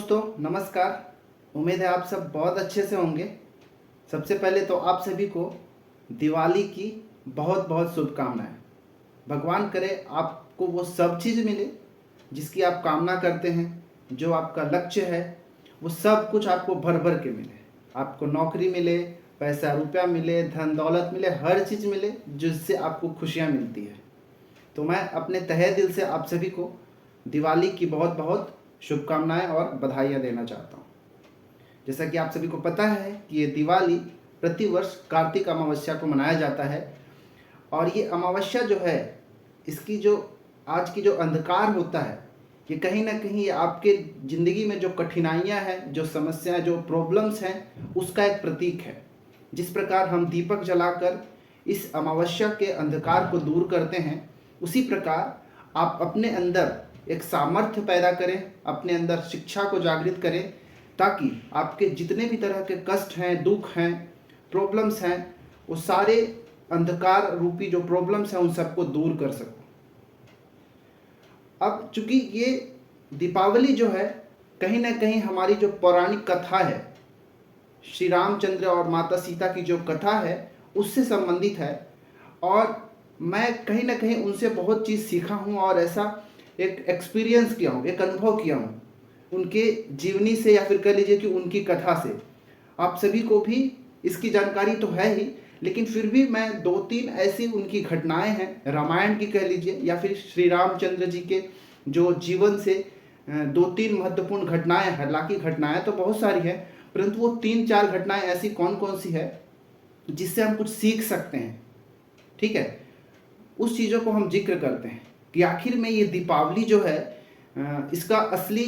दोस्तों, नमस्कार। उम्मीद है आप सब बहुत अच्छे से होंगे। सबसे पहले तो आप सभी को दिवाली की बहुत बहुत शुभकामनाएं। भगवान करे आपको वो सब चीज़ मिले जिसकी आप कामना करते हैं। जो आपका लक्ष्य है वो सब कुछ आपको भर भर के मिले। आपको नौकरी मिले, पैसा रुपया मिले, धन दौलत मिले, हर चीज़ मिले जिससे आपको खुशियाँ मिलती है। तो मैं अपने तहे दिल से आप सभी को दिवाली की बहुत बहुत शुभकामनाएं और बधाइयाँ देना चाहता हूँ। जैसा कि आप सभी को पता है कि ये दिवाली प्रतिवर्ष कार्तिक अमावस्या को मनाया जाता है और ये अमावस्या जो है, इसकी जो आज की जो अंधकार होता है, ये कहीं ना कहीं ये आपके ज़िंदगी में जो कठिनाइयाँ हैं, जो समस्याएं, जो प्रॉब्लम्स हैं, उसका एक प्रतीक है। जिस प्रकार हम दीपक जलाकर इस अमावस्या के अंधकार को दूर करते हैं, उसी प्रकार आप अपने अंदर एक सामर्थ्य पैदा करें, अपने अंदर शिक्षा को जागृत करें, ताकि आपके जितने भी तरह के कष्ट हैं, दुख हैं, प्रॉब्लम्स हैं, वो सारे अंधकार रूपी जो प्रॉब्लम्स हैं उन सबको दूर कर सको। अब चूंकि ये दीपावली जो है, कहीं ना कहीं हमारी जो पौराणिक कथा है, श्री रामचंद्र और माता सीता की जो कथा है, उससे संबंधित है और मैं कहीं ना कहीं उनसे बहुत चीज़ सीखा हूँ और ऐसा एक एक्सपीरियंस किया हूँ, एक अनुभव किया हूँ उनके जीवनी से, या फिर कह लीजिए कि उनकी कथा से। आप सभी को भी इसकी जानकारी तो है ही, लेकिन फिर भी मैं दो तीन ऐसी उनकी घटनाएं हैं, रामायण की कह लीजिए या फिर श्री रामचंद्र जी के जो जीवन से दो तीन महत्वपूर्ण घटनाएं, हालांकि घटनाएं तो बहुत सारी हैं, परंतु वो तीन चार घटनाएं ऐसी कौन कौन सी है जिससे हम कुछ सीख सकते हैं। ठीक है, उस चीज़ों को हम जिक्र करते हैं कि आखिर में ये दीपावली जो है, इसका असली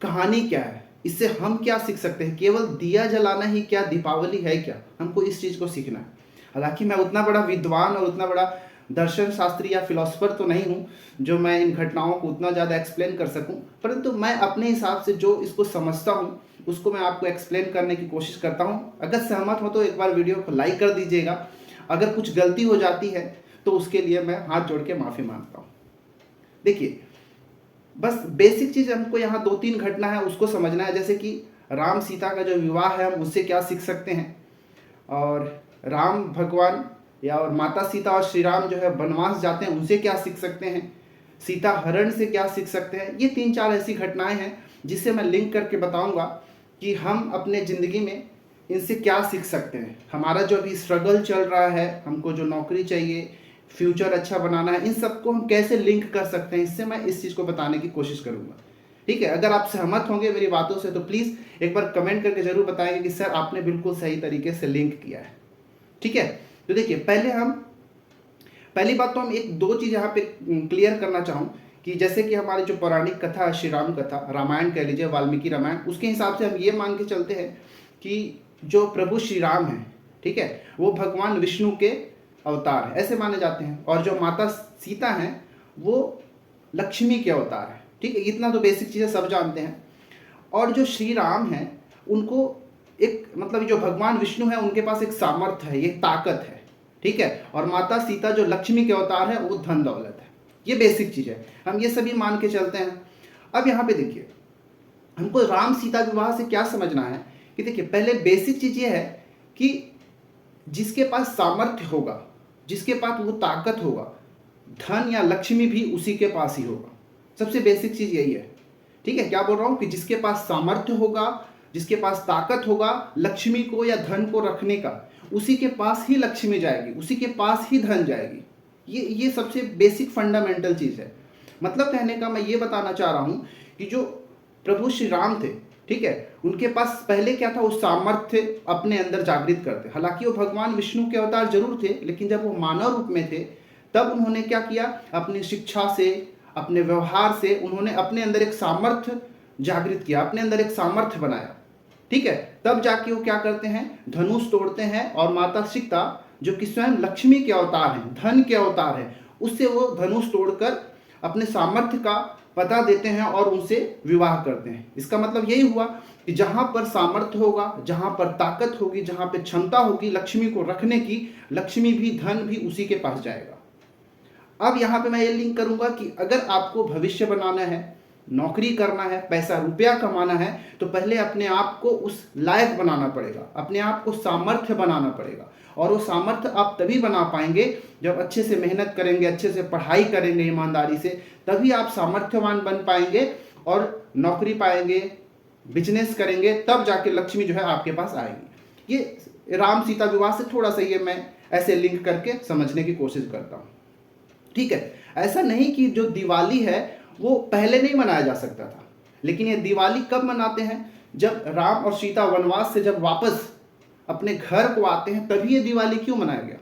कहानी क्या है, इससे हम क्या सीख सकते हैं। केवल दिया जलाना ही क्या दीपावली है क्या? हमको इस चीज़ को सीखना है। हालांकि मैं उतना बड़ा विद्वान और उतना बड़ा दर्शन शास्त्री या फिलोसफर तो नहीं हूँ जो मैं इन घटनाओं को उतना ज़्यादा एक्सप्लेन कर सकूँ, परंतु मैं अपने हिसाब से जो इसको समझता हूँ उसको मैं आपको एक्सप्लेन करने की कोशिश करता हूँ। अगर सहमत हो तो एक बार वीडियो को लाइक कर दीजिएगा। अगर कुछ गलती हो जाती है तो उसके लिए मैं हाथ जोड़ के माफ़ी मांगता हूँ। देखिए, बस बेसिक चीज़ हमको यहाँ दो तीन घटना है उसको समझना है। जैसे कि राम सीता का जो विवाह है, हम उससे क्या सीख सकते हैं, और राम भगवान या और माता सीता और श्री राम जो है वनवास जाते हैं, उनसे क्या सीख सकते हैं, सीता हरण से क्या सीख सकते हैं। ये तीन चार ऐसी घटनाएं हैं जिससे मैं लिंक करके बताऊंगा कि हम अपने ज़िंदगी में इनसे क्या सीख सकते हैं। हमारा जो अभी स्ट्रगल चल रहा है, हमको जो नौकरी चाहिए, फ्यूचर अच्छा बनाना है, इन सबको हम कैसे लिंक कर सकते हैं, इससे मैं इस चीज़ को बताने की कोशिश करूंगा। ठीक है, अगर आप सहमत होंगे मेरी बातों से तो प्लीज़ एक बार कमेंट करके ज़रूर बताएंगे कि सर आपने बिल्कुल सही तरीके से लिंक किया है। ठीक है, तो देखिए, पहली बात तो हम एक दो चीज़ यहाँ पे क्लियर करना चाहूँ कि जैसे कि हमारी जो पौराणिक कथा है, श्री राम कथा, रामायण कह लीजिए, वाल्मीकि रामायण, उसके हिसाब से हम ये मान के चलते हैं कि जो प्रभु श्री राम हैं, ठीक है, वो भगवान विष्णु के अवतार है, ऐसे माने जाते हैं। और जो माता सीता हैं वो लक्ष्मी के अवतार है। ठीक है, इतना तो बेसिक चीज़ें सब जानते हैं। और जो श्री राम हैं उनको एक मतलब जो भगवान विष्णु है उनके पास एक सामर्थ्य है, ये ताकत है। ठीक है, और माता सीता जो लक्ष्मी के अवतार है वो धन दौलत है। ये बेसिक चीज़ है, हम ये सभी मान के चलते हैं। अब यहाँ पे देखिए, हमको राम सीता विवाह से क्या समझना है कि देखिए, पहले बेसिक चीज़ ये है कि जिसके पास सामर्थ्य होगा, जिसके पास वो ताकत होगा, धन या लक्ष्मी भी उसी के पास ही होगा। सबसे बेसिक चीज़ यही है। ठीक है, क्या बोल रहा हूँ कि जिसके पास सामर्थ्य होगा, जिसके पास ताकत होगा लक्ष्मी को या धन को रखने का, उसी के पास ही लक्ष्मी जाएगी, उसी के पास ही धन जाएगी। ये सबसे बेसिक फंडामेंटल चीज़ है। मतलब कहने का मैं ये बताना चाह रहा हूँ कि जो प्रभु श्री राम थे, ठीक है, उनके पास पहले क्या था, वो सामर्थ्य अपने अंदर जागृत करते। हालांकि वो भगवान विष्णु के अवतार जरूर थे, लेकिन जब वो मानव रूप में थे तब उन्होंने क्या किया, अपनी शिक्षा से, अपने व्यवहार से उन्होंने अपने अंदर एक सामर्थ्य जागृत किया, अपने अंदर एक सामर्थ्य बनाया। ठीक है, तब जाके वो क्या करते हैं, धनुष तोड़ते हैं और माता सीता जो कि स्वयं लक्ष्मी के अवतार हैं, धन के अवतार हैं, उससे वो धनुष तोड़कर अपने सामर्थ्य का पता देते हैं और उनसे विवाह करते हैं। इसका मतलब यही हुआ कि जहाँ पर सामर्थ्य होगा, जहाँ पर ताकत होगी, जहाँ पर क्षमता होगी लक्ष्मी को रखने की, लक्ष्मी भी, धन भी उसी के पास जाएगा। अब यहाँ पे मैं ये लिंक करूँगा कि अगर आपको भविष्य बनाना है, नौकरी करना है, पैसा रुपया कमाना है, तो पहले अपने आप को उस लायक बनाना पड़ेगा, अपने आप को सामर्थ्य बनाना पड़ेगा। और वो सामर्थ्य आप तभी बना पाएंगे जब अच्छे से मेहनत करेंगे, अच्छे से पढ़ाई करेंगे ईमानदारी से, तभी आप सामर्थ्यवान बन पाएंगे और नौकरी पाएंगे, बिजनेस करेंगे, तब जाके लक्ष्मी जो है आपके पास आएगी। ये राम सीता विवाह से थोड़ा सा ये मैं ऐसे लिंक करके समझने की कोशिश करता हूँ। ठीक है, ऐसा नहीं कि जो दिवाली है वो पहले नहीं मनाया जा सकता था, लेकिन ये दिवाली कब मनाते हैं? जब राम और सीता वनवास से जब वापस अपने घर को आते हैं, तभी ये दिवाली क्यों मनाया गया?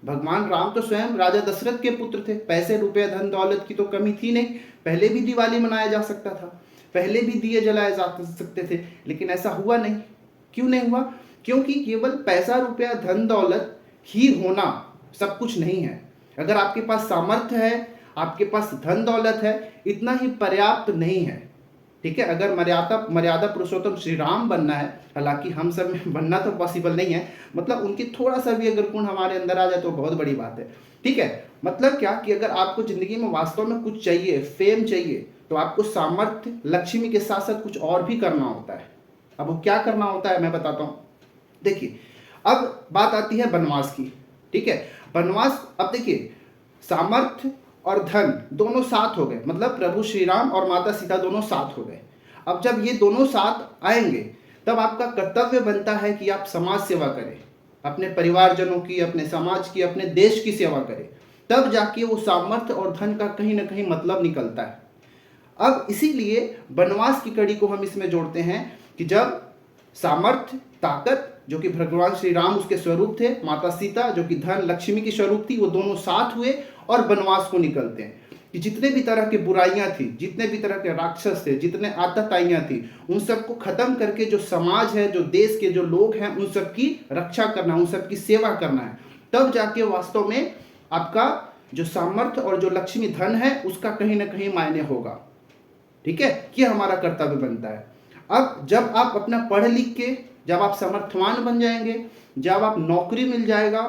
भगवान राम तो स्वयं राजा दशरथ के पुत्र थे, पैसे रुपए धन दौलत की तो कमी थी नहीं, पहले भी दिवाली मनाया जा सकता था, पहले भी दिए जलाए जा सकते थे, लेकिन ऐसा हुआ नहीं। क्यों नहीं हुआ? क्योंकि केवल पैसा रुपया धन दौलत ही होना सब कुछ नहीं है। अगर आपके पास सामर्थ्य है, आपके पास धन दौलत है, इतना ही पर्याप्त नहीं है। ठीक है, अगर मर्यादा पुरुषोत्तम श्री राम बनना है, हालांकि हम सब में बनना तो पॉसिबल नहीं है, मतलब उनकी थोड़ा सा भी अगर गुण हमारे अंदर आ जाए तो बहुत बड़ी बात है। ठीक है, मतलब क्या कि अगर आपको जिंदगी में वास्तव में कुछ चाहिए, फेम चाहिए, तो आपको सामर्थ्य लक्ष्मी के साथ साथ कुछ और भी करना होता है। अब वो क्या करना होता है मैं बताता हूँ। देखिए, अब बात आती है वनवास की। ठीक है, वनवास, अब देखिए, सामर्थ्य और धन दोनों साथ हो गए, मतलब प्रभु श्री राम और माता सीता दोनों साथ हो गए। अब जब ये दोनों साथ आएंगे, तब आपका कर्तव्य बनता है कि आप समाज सेवा करें, अपने परिवारजनों की, अपने समाज की, अपने देश की सेवा करें, तब जाके वो सामर्थ्य और धन का कहीं ना कहीं मतलब निकलता है। अब इसीलिए वनवास की कड़ी को हम इसमें जोड़ते हैं कि जब सामर्थ्य, ताकत, जो कि भगवान श्री राम उसके स्वरूप थे, माता सीता जो कि धन लक्ष्मी की स्वरूप थी, वो दोनों साथ हुए और वनवास को निकलते हैं। कि जितने भी तरह की बुराइयां थी, जितने भी तरह के राक्षस थे, जितने आतताइयां थी, उन सबको खत्म करके जो समाज है, जो देश के जो लोग हैं, उन सब की रक्षा करना, उन सब की सेवा करना है। तब जाके वास्तव में आपका जो सामर्थ्य और जो लक्ष्मी धन है उसका कहीं ना कहीं मायने होगा। ठीक है, ये हमारा कर्तव्य बनता है। अब जब आप अपना पढ़ लिख के, जब आप समर्थवान बन जाएंगे, जब आप नौकरी मिल जाएगा,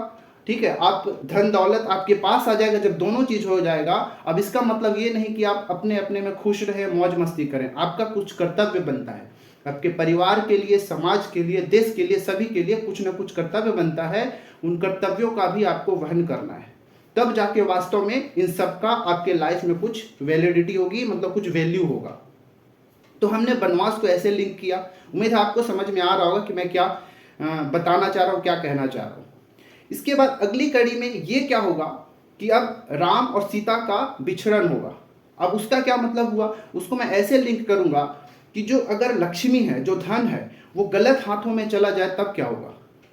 ठीक है, आप धन दौलत आपके पास आ जाएगा, जब दोनों चीज हो जाएगा, अब इसका मतलब ये नहीं कि आप अपने अपने में खुश रहे, मौज मस्ती करें। आपका कुछ कर्तव्य बनता है, आपके परिवार के लिए, समाज के लिए, देश के लिए, सभी के लिए कुछ ना कुछ कर्तव्य बनता है। उन कर्तव्यों का भी आपको वहन करना है, तब जाके वास्तव में इन सब का आपके लाइफ में कुछ वैलिडिटी होगी, मतलब कुछ वैल्यू होगा। तो हमने वनवास को ऐसे लिंक किया। उम्मीद है आपको समझ में आ रहा होगा कि मैं क्या बताना चाह रहा हूँ, क्या कहना चाह रहा हूँ। इसके बाद अगली कड़ी में ये क्या होगा कि अब राम और सीता का बिछड़न होगा। अब उसका क्या मतलब हुआ, उसको मैं ऐसे लिंक करूंगा कि जो अगर लक्ष्मी है, जो धन है, वो गलत हाथों में चला जाए तब क्या होगा।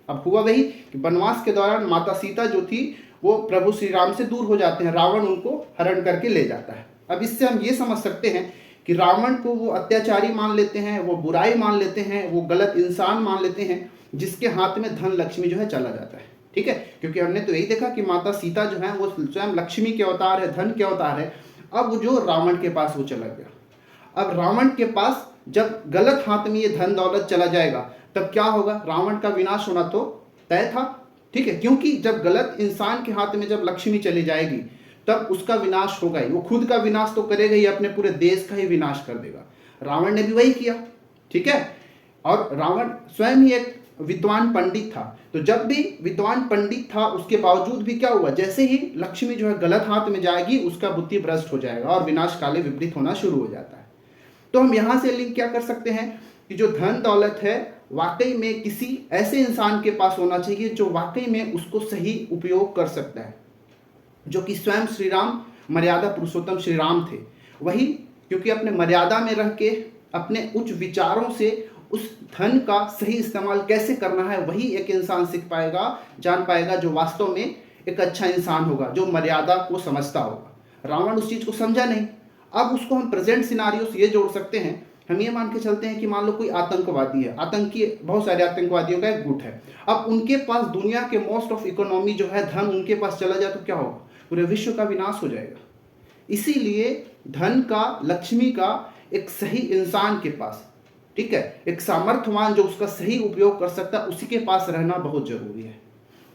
अब हुआ वही कि वनवास के दौरान माता सीता जो थी वो प्रभु श्री राम से दूर हो जाते हैं, रावण उनको हरण करके ले जाता है। अब इससे हम ये समझ सकते हैं कि रावण को वो अत्याचारी मान लेते हैं, वो बुराई मान लेते हैं, वो गलत इंसान मान लेते हैं, जिसके हाथ में धन लक्ष्मी जो है चला जाता है। ठीक है, क्योंकि हमने तो यही देखा कि माता सीता जो है वो स्वयं लक्ष्मी के अवतार है, धन के अवतार है। अब जो रावण के पास वो चला गया। अब रावण के पास जब गलत हाथ में ये धन दौलत चला जाएगा तब क्या होगा, रावण का विनाश होना तो तय था। ठीक है, क्योंकि जब गलत इंसान के हाथ में जब लक्ष्मी चली जाएगी तब उसका विनाश होगा ही। वो खुद का विनाश तो करेगा ही, अपने पूरे देश का ही विनाश कर देगा। रावण ने भी वही किया। ठीक है, और रावण स्वयं ही एक विद्वान पंडित था। तो जब भी विद्वान पंडित था उसके बावजूद भी क्या हुआ, जैसे ही लक्ष्मी जो है गलत हाथ में जाएगी उसका बुद्धि भ्रष्ट हो जाएगा और विनाश काले विपरीत होना शुरू हो जाता है। तो हम यहां से लिंक क्या कर सकते हैं कि जो धन दौलत है वाकई में किसी ऐसे इंसान के पास होना चाहिए जो वाकई में उसको सही उपयोग कर सकता है, जो कि स्वयं श्री राम मर्यादा पुरुषोत्तम श्री राम थे। वही, क्योंकि अपने मर्यादा में रह के अपने उच्च विचारों से उस धन का सही इस्तेमाल कैसे करना है वही एक इंसान सीख पाएगा, जान पाएगा, जो वास्तव में एक अच्छा इंसान होगा, जो मर्यादा को समझता होगा। रावण उस चीज को समझा नहीं। अब उसको हम प्रेजेंट सिनारियो से ये जोड़ सकते हैं। हम ये मान के चलते हैं कि मान लो कोई आतंकवादी है, आतंकी, बहुत सारे आतंकवादियों का एक गुट है। अब उनके पास दुनिया के मोस्ट ऑफ इकोनॉमी जो है, धन उनके पास चला जाए तो क्या होगा, पूरे विश्व का विनाश हो जाएगा। इसीलिए धन का, लक्ष्मी का एक सही इंसान के पास, ठीक है, एक सामर्थ्यवान जो उसका सही उपयोग कर सकता है, उसी के पास रहना बहुत जरूरी है।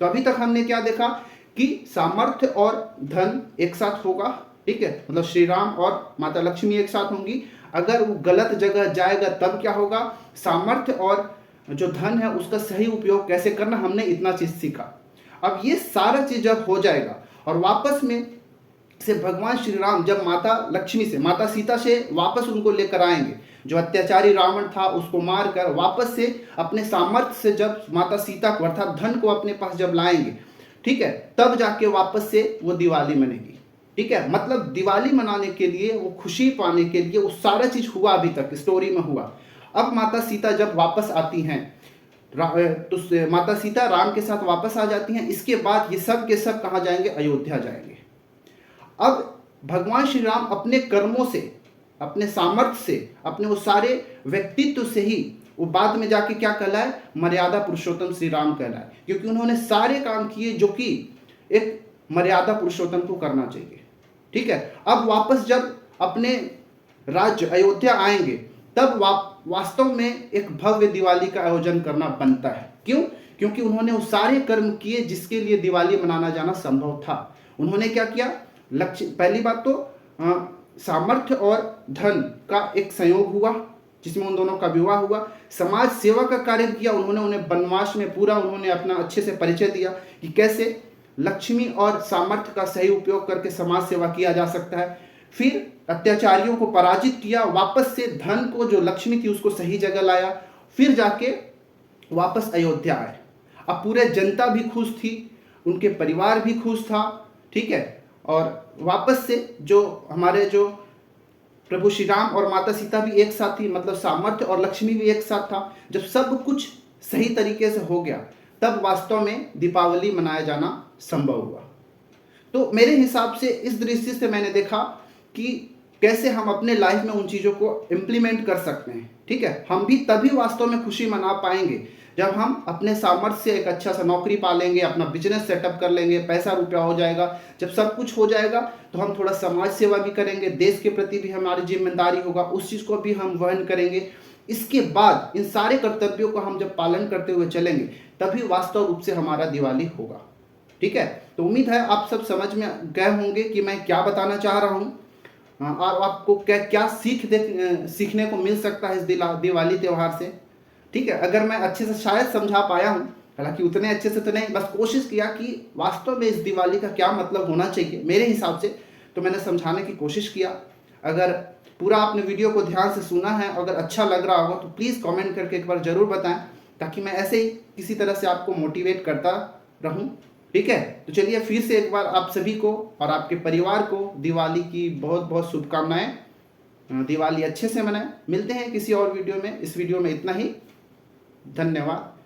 तो अभी तक हमने क्या देखा कि सामर्थ्य और धन एक साथ होगा, ठीक है, मतलब श्री राम और माता लक्ष्मी एक साथ होंगी। अगर वो गलत जगह जाएगा तब क्या होगा, सामर्थ्य और जो धन है उसका सही उपयोग कैसे करना, हमने इतना चीज सीखा। अब ये सारा चीज जब हो जाएगा और वापस में से भगवान श्री राम जब माता लक्ष्मी से, माता सीता से वापस उनको लेकर आएंगे, जो अत्याचारी रावण था उसको मारकर वापस से अपने सामर्थ्य से जब माता सीता को अर्थात धन को अपने पास जब लाएंगे, ठीक है, तब जाके वापस से वो दिवाली मनेगी। ठीक है, मतलब दिवाली मनाने के लिए, वो खुशी पाने के लिए, वो सारा चीज हुआ अभी तक स्टोरी में हुआ। अब माता सीता जब वापस आती हैं, तो माता सीता राम के साथ वापस आ जाती हैं। इसके बाद ये सब के सब कहाँ जाएंगे, अयोध्या जाएंगे। अब भगवान श्री राम अपने कर्मों से, अपने सामर्थ्य से, अपने वो सारे व्यक्तित्व से ही वो बाद में जाके क्या कहलाए, मर्यादा पुरुषोत्तम श्री राम कहलाए, क्योंकि उन्होंने सारे काम किए जो कि एक मर्यादा पुरुषोत्तम को करना चाहिए। ठीक है, अब वापस जब अपने राज्य अयोध्या आएंगे तब वास्तव में एक भव्य दिवाली का आयोजन करना बनता है। क्यों? क्योंकि उन्होंने वो सारे कर्म किए जिसके लिए दिवाली मनाना जाना संभव था। उन्होंने क्या किया, लक्ष्य, पहली बात तो सामर्थ्य और धन का एक संयोग हुआ जिसमें उन दोनों का विवाह हुआ। समाज सेवा का कार्य किया उन्होंने, उन्हें वनवास में पूरा उन्होंने अपना अच्छे से परिचय दिया कि कैसे लक्ष्मी और सामर्थ्य का सही उपयोग करके समाज सेवा किया जा सकता है। फिर अत्याचारियों को पराजित किया, वापस से धन को, जो लक्ष्मी थी उसको सही जगह लाया, फिर जाके वापस अयोध्या आए। अब पूरे जनता भी खुश थी, उनके परिवार भी खुश था। ठीक है, और वापस से जो हमारे जो प्रभु श्री राम और माता सीता भी एक साथ थी, मतलब सामर्थ्य और लक्ष्मी भी एक साथ था। जब सब कुछ सही तरीके से हो गया तब वास्तव में दीपावली मनाया जाना संभव हुआ। तो मेरे हिसाब से इस दृष्टि से मैंने देखा कि कैसे हम अपने लाइफ में उन चीज़ों को इम्प्लीमेंट कर सकते हैं। ठीक है, हम भी तभी वास्तव में खुशी मना पाएंगे जब हम अपने सामर्थ्य से एक अच्छा सा नौकरी पा लेंगे, अपना बिजनेस सेटअप कर लेंगे, पैसा रुपया हो जाएगा। जब सब कुछ हो जाएगा तो हम थोड़ा समाज सेवा भी करेंगे, देश के प्रति भी हमारी जिम्मेदारी होगा, उस चीज़ को भी हम वहन करेंगे। इसके बाद इन सारे कर्तव्यों को हम जब पालन करते हुए चलेंगे तभी वास्तव रूप से हमारा दिवाली होगा। ठीक है, तो उम्मीद है आप सब समझ में गए होंगे कि मैं क्या बताना चाह रहा हूँ और आपको क्या क्या सीखने को मिल सकता है इस दिवाली त्यौहार से। ठीक है, अगर मैं अच्छे से शायद समझा पाया हूँ, हालांकि उतने अच्छे से तो नहीं, बस कोशिश किया कि वास्तव में इस दिवाली का क्या मतलब होना चाहिए मेरे हिसाब से, तो मैंने समझाने की कोशिश किया। अगर पूरा आपने वीडियो को ध्यान से सुना है, अगर अच्छा लग रहा होगा तो प्लीज़ कमेंट करके एक बार ज़रूर बताएं, ताकि मैं ऐसे ही किसी तरह से आपको मोटिवेट करता रहूं। ठीक है, तो चलिए फिर से एक बार आप सभी को और आपके परिवार को दिवाली की बहुत बहुत शुभकामनाएं। दिवाली अच्छे से मनाएं। मिलते हैं किसी और वीडियो में। इस वीडियो में इतना ही। धन्यवाद।